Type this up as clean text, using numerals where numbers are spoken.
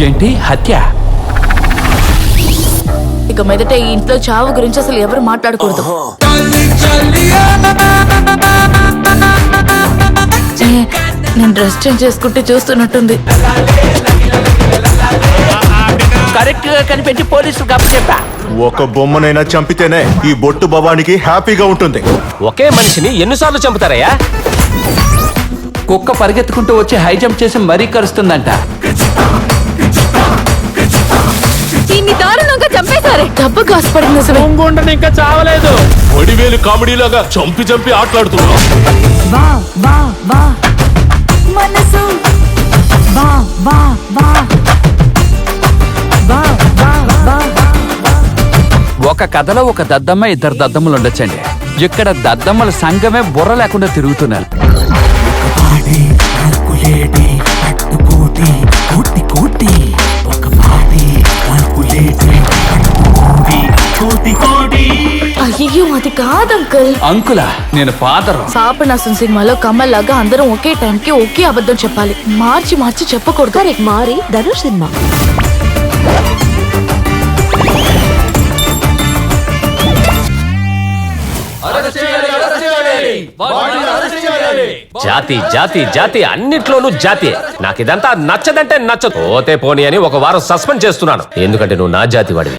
ఏంటి హత్య? ఇక మీదట ఈ ఇంట్లో చావు గురించి అసలు ఎవరు మాట్లాడకూడదు. నేను డ్రెస్ చేంజ్ చేసుకుంటే చూస్తున్నట్టుంది. కరెక్ట్ గా కనిపెట్టి పోలీసులు చెప్పా. ఒక బొమ్మనైనా చంపితేనే ఈ బొట్టు భవానికి హ్యాపీగా ఉంటుంది. ఒకే మనిషిని ఎన్నిసార్లు చంపుతారయ్యా? కుక్క పరిగెత్తుకుంటూ వచ్చి హై జంప్ చేసి మరీ కరుస్తుందంట. దీన్ని దారుణంగా చంపేశారే. డబ్బు కాసుపడింది అసలు. ఇంకా చావలేదు. ఒడివేలు కామెడీలాగా చంపి చంపి ఆటలాడుతున్నా. వా వా వా మనసు వా వా వా వా వా వా. ఒక కథలో ఒక దద్దమ్మ, ఇద్దరు దద్దమ్మలు ఉండొచ్చండి. ఇక్కడ దద్దమ్మల సంఘమే బుర్ర లేకుండా తిరుగుతున్నారు. అయ్యో అది కాదు అంకుల్. అంకులా? నేను ఫాదరు. సాపనాసం సినిమాలో కమల్ లాగా అందరం ఒకే టైంకి ఒకే అబద్ధం చెప్పాలి. మార్చి మార్చి చెప్పకూడదు. మారి ధనుష్ సినిమా. జాతి జాతి జాతి అన్నిట్లోనూ జాతి. నాకు ఇదంతా నచ్చదంటే నచ్చదు. పోతే పోనీ అని ఒక వారం సస్పెండ్ చేస్తున్నాను. ఎందుకంటే నువ్వు నా జాతి వాడివి.